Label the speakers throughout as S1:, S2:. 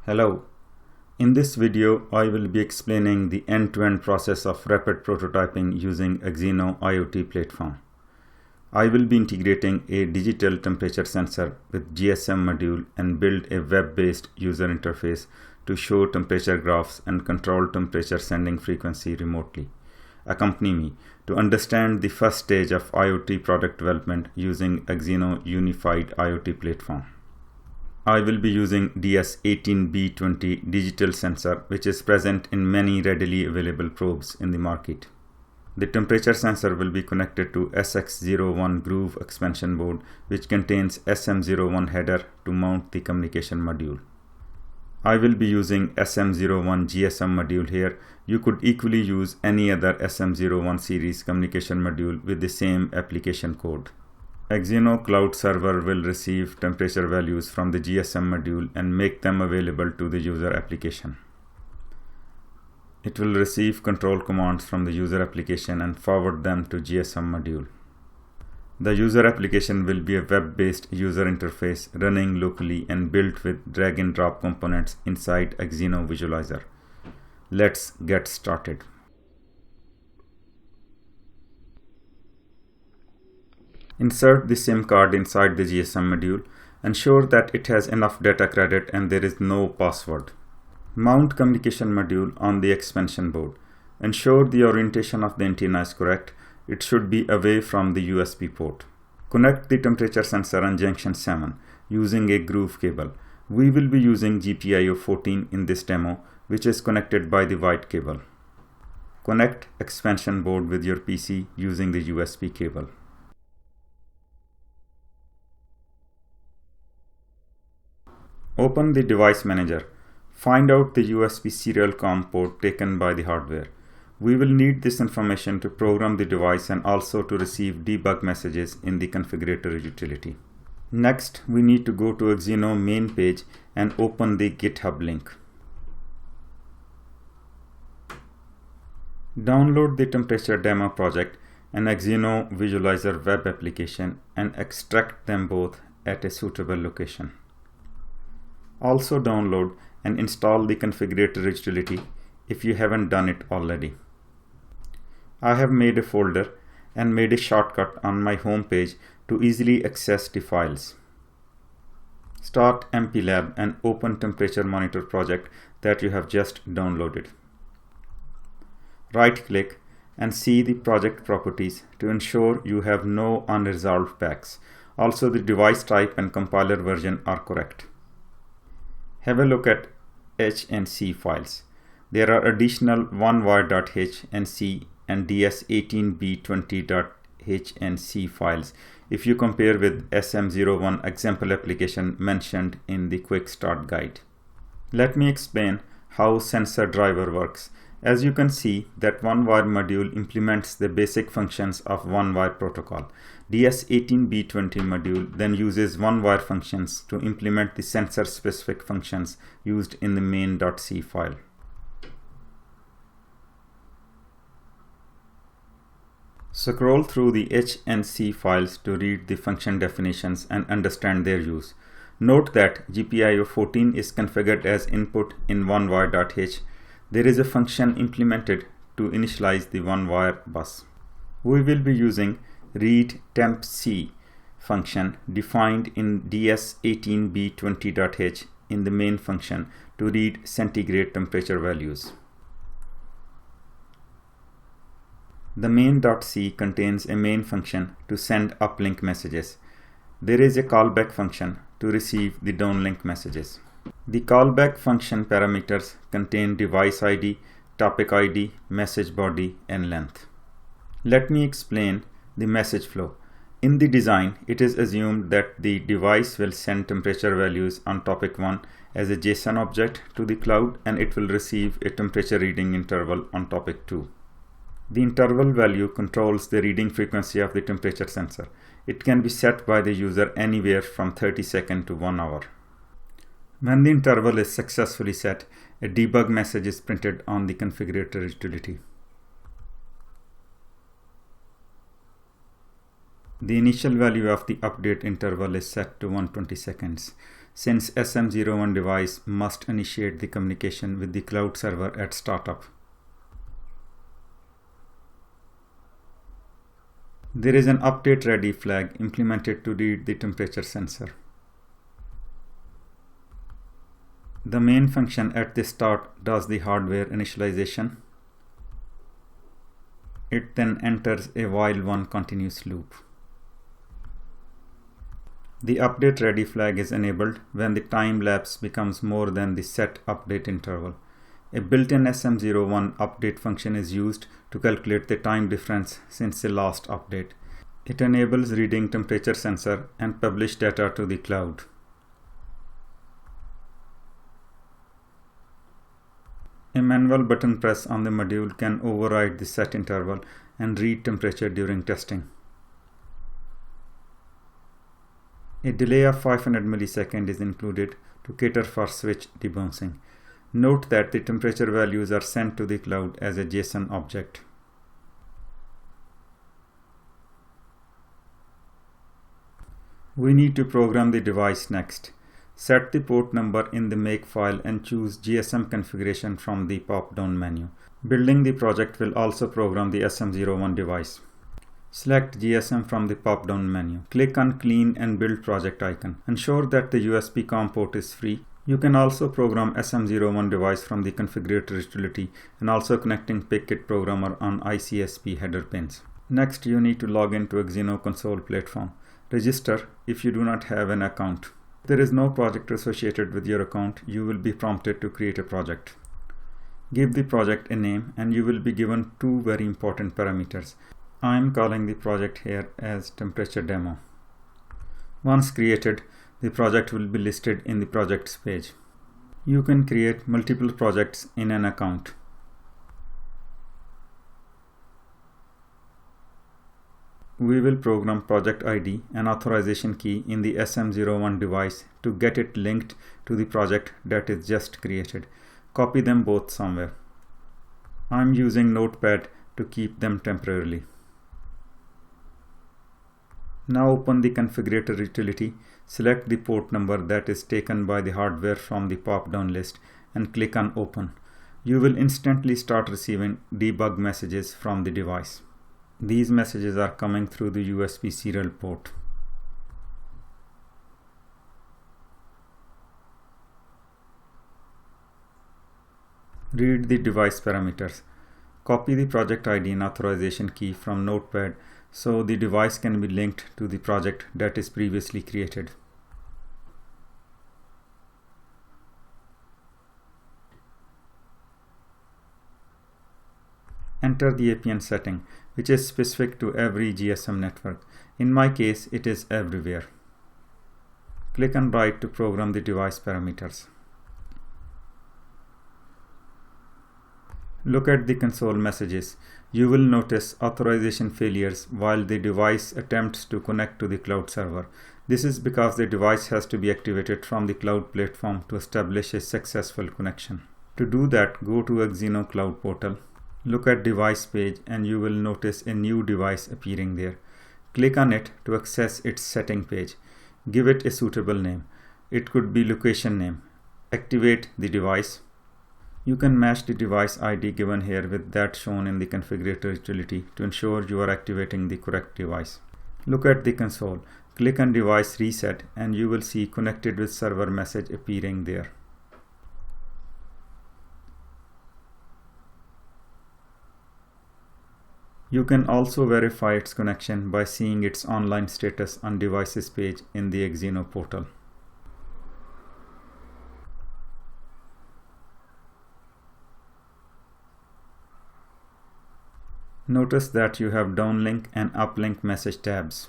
S1: Hello. In this video, I will be explaining the end-to-end process of rapid prototyping using Axino IoT Platform. I will be integrating a digital temperature sensor with GSM module and build a web-based user interface to show temperature graphs and control temperature sending frequency remotely. Accompany me to understand the first stage of IoT product development using Axino Unified IoT Platform. I will be using DS18B20 digital sensor, which is present in many readily available probes in the market. The temperature sensor will be connected to SX01 groove expansion board, which contains SM01 header to mount the communication module. I will be using SM01 GSM module here. You could equally use any other SM01 series communication module with the same application code. Axino Cloud Server will receive temperature values from the GSM module and make them available to the user application. It will receive control commands from the user application and forward them to GSM module. The user application will be a web-based user interface running locally and built with drag and drop components inside Axino Visualizer. Let's get started. Insert the SIM card inside the GSM module. Ensure that it has enough data credit and there is no password. Mount communication module on the expansion board. Ensure the orientation of the antenna is correct. It should be away from the USB port. Connect the temperature sensor on junction 7 using a groove cable. We will be using GPIO 14 in this demo, which is connected by the white cable. Connect expansion board with your PC using the USB cable. Open the device manager. Find out the USB serial COM port taken by the hardware. We will need this information to program the device and also to receive debug messages in the configurator utility. Next, we need to go to Axino main page and open the GitHub link. Download the temperature demo project and Axino Visualizer web application and extract them both at a suitable location. Also download and install the configurator utility if you haven't done it already. I have made a folder and made a shortcut on my home page to easily access the files. Start MPLab and open temperature monitor project that you have just downloaded. Right click and see the project properties to ensure you have no unresolved packs. Also, the device type and compiler version are correct. Have a look at H and C files. There are additional onewire.h and C and DS18B20.h and C files if you compare with SM01 example application mentioned in the quick start guide. Let me explain how sensor driver works. As you can see that one-wire module implements the basic functions of one-wire protocol. DS18B20 module then uses one-wire functions to implement the sensor-specific functions used in the main.c file. Scroll through the H and C files to read the function definitions and understand their use. Note that GPIO 14 is configured as input in onewire.h. There is a function implemented to initialize the one-wire bus. We will be using readTempC function defined in DS18B20.h in the main function to read centigrade temperature values. The main.c contains a main function to send uplink messages. There is a callback function to receive the downlink messages. The callback function parameters contain device ID, topic ID, message body, and length. Let me explain the message flow. In the design, it is assumed that the device will send temperature values on topic 1 as a JSON object to the cloud, and it will receive a temperature reading interval on topic 2. The interval value controls the reading frequency of the temperature sensor. It can be set by the user anywhere from 30 seconds to 1 hour. When the interval is successfully set, a debug message is printed on the configurator utility. The initial value of the update interval is set to 120 seconds. since SM01 device must initiate the communication with the cloud server at startup. There is an update ready flag implemented to read the temperature sensor. The main function at the start does the hardware initialization. It then enters a while continuous loop. The update ready flag is enabled when the time lapse becomes more than the set update interval. A built-in SM01 update function is used to calculate the time difference since the last update. It enables reading temperature sensor and publish data to the cloud. A manual button press on the module can override the set interval and read temperature during testing. A delay of 500 milliseconds is included to cater for switch debouncing. Note that the temperature values are sent to the cloud as a JSON object. We need to program the device next. Set the port number in the make file and choose GSM configuration from the pop-down menu. Building the project will also program the SM01 device. Select GSM from the pop-down menu. Click on Clean and Build Project icon. Ensure that the USB COM port is free. You can also program SM01 device from the configurator utility and also connecting PickKit programmer on ICSP header pins. Next, you need to log into Axino console platform. Register if you do not have an account. If there is no project associated with your account, you will be prompted to create a project. Give the project a name and you will be given two very important parameters. I am calling the project here as temperature demo. Once created, the project will be listed in the projects page. You can create multiple projects in an account. We will program project ID and authorization key in the SM01 device to get it linked to the project that is just created. Copy them both somewhere. I am using Notepad to keep them temporarily. Now open the configurator utility, select the port number that is taken by the hardware from the pop-down list and click on Open. You will instantly start receiving debug messages from the device. These messages are coming through the USB serial port. Read the device parameters. Copy the project ID and authorization key from Notepad so the device can be linked to the project that is previously created. Enter the APN setting, which is specific to every GSM network. In my case, it is everywhere. Click on Write to program the device parameters. Look at the console messages. You will notice authorization failures while the device attempts to connect to the cloud server. This is because the device has to be activated from the cloud platform to establish a successful connection. To do that, go to Axino Cloud Portal. Look at device page and you will notice a new device appearing there. Click on it to access its setting page. Give it a suitable name. It could be location name. Activate the device. You can match the device ID given here with that shown in the configurator utility to ensure you are activating the correct device. Look at the console. Click on device reset and you will see connected with server message appearing there. You can also verify its connection by seeing its online status on devices page in the Axino portal. Notice that you have downlink and uplink message tabs.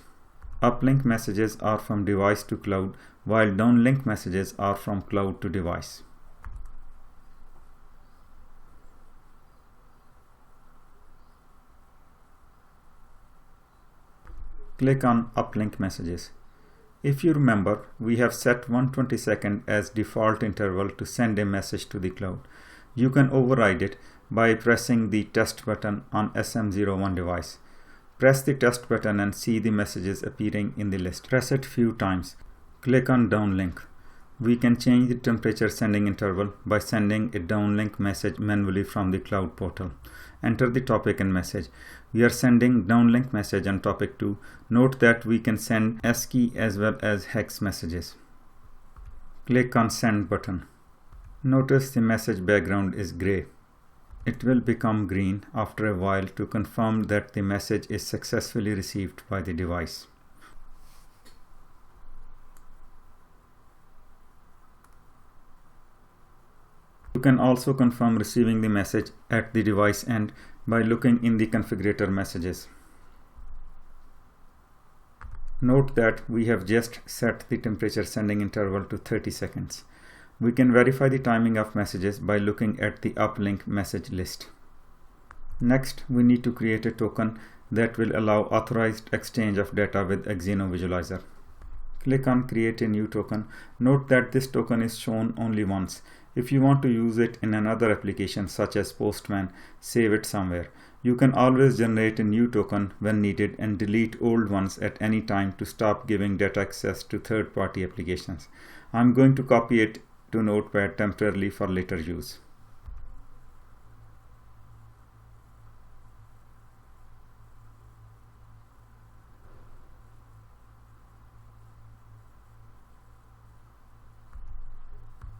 S1: Uplink messages are from device to cloud, while downlink messages are from cloud to device. Click on uplink messages. If you remember, we have set 120 seconds as default interval to send a message to the cloud. You can override it by pressing the test button on SM01 device. Press the test button and see the messages appearing in the list. Press it few times. Click on downlink. We can change the temperature sending interval by sending a downlink message manually from the cloud portal. Enter the topic and message. We are sending downlink message on topic 2. Note that we can send ASCII as well as hex messages. Click on send button. Notice the message background is gray. It will become green after a while to confirm that the message is successfully received by the device. You can also confirm receiving the message at the device end by looking in the configurator messages. Note that we have just set the temperature sending interval to 30 seconds. We can verify the timing of messages by looking at the uplink message list. Next, we need to create a token that will allow authorized exchange of data with Axino Visualizer. Click on create a new token. Note that this token is shown only once. If you want to use it in another application such as Postman, save it somewhere. You can always generate a new token when needed and delete old ones at any time to stop giving data access to third-party applications. I'm going to copy it to Notepad temporarily for later use.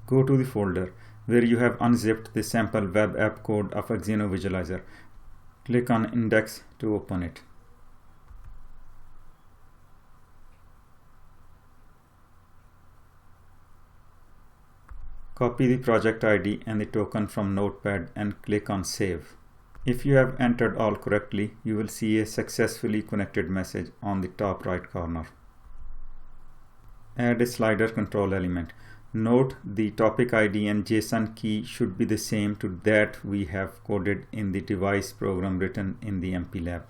S1: Go to the folder where you have unzipped the sample web app code of Axino Visualizer. Click on Index to open it. Copy the project ID and the token from Notepad and click on Save. If you have entered all correctly, you will see a successfully connected message on the top right corner. Add a slider control element. Note the topic ID and JSON key should be the same to that we have coded in the device program written in the MPLab.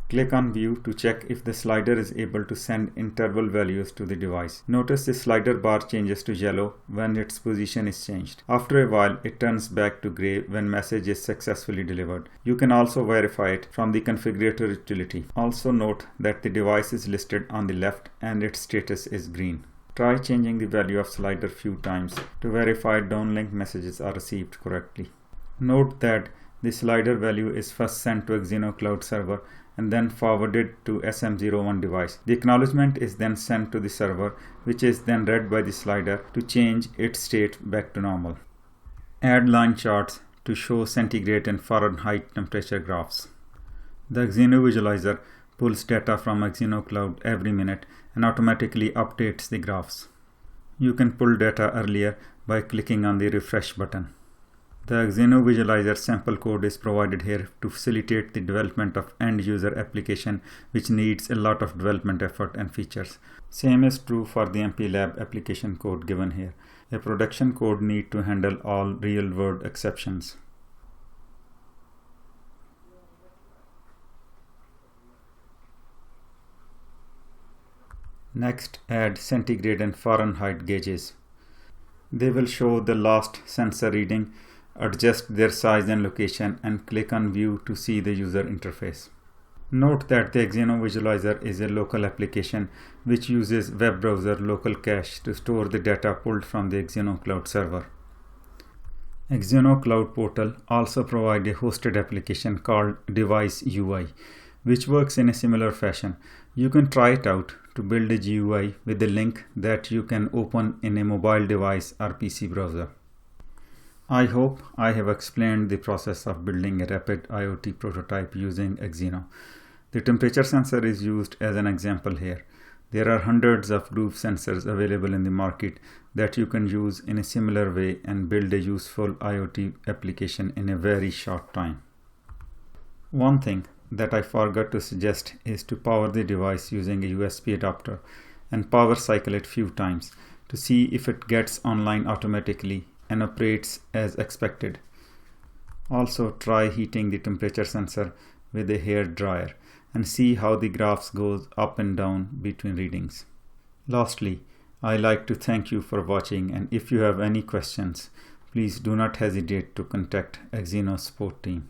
S1: Click on View to check if the slider is able to send interval values to the device. Notice the slider bar changes to yellow when its position is changed. After a while, it turns back to gray when message is successfully delivered. You can also verify it from the configurator utility. Also note that the device is listed on the left and its status is green. Try changing the value of slider few times to verify downlink messages are received correctly. Note that the slider value is first sent to Axino Cloud Server and then forwarded to SM01 device. The acknowledgement is then sent to the server, which is then read by the slider to change its state back to normal. Add line charts to show centigrade and Fahrenheit temperature graphs. The Axino Visualizer pulls data from Axino Cloud every minute and automatically updates the graphs. You can pull data earlier by clicking on the refresh button. The Axino Visualizer sample code is provided here to facilitate the development of end-user application which needs a lot of development effort and features. Same is true for the MPLab application code given here. A production code needs to handle all real-world exceptions. Next, add centigrade and Fahrenheit gauges. They will show the last sensor reading, adjust their size and location, and click on View to see the user interface. Note that the Axino Visualizer is a local application which uses web browser local cache to store the data pulled from the Axino Cloud server. Axino Cloud Portal also provides a hosted application called Device UI, which works in a similar fashion. You can try it out to build a GUI with a link that you can open in a mobile device or PC browser. I hope I have explained the process of building a rapid IoT prototype using Axino. The temperature sensor is used as an example here. There are hundreds of roof sensors available in the market that you can use in a similar way and build a useful IoT application in a very short time. One thing that I forgot to suggest is to power the device using a USB adapter and power cycle it few times to see if it gets online automatically and operates as expected. Also try heating the temperature sensor with a hair dryer and see how the graphs goes up and down between readings. Lastly, I like to thank you for watching, and if you have any questions, please do not hesitate to contact Axino support team.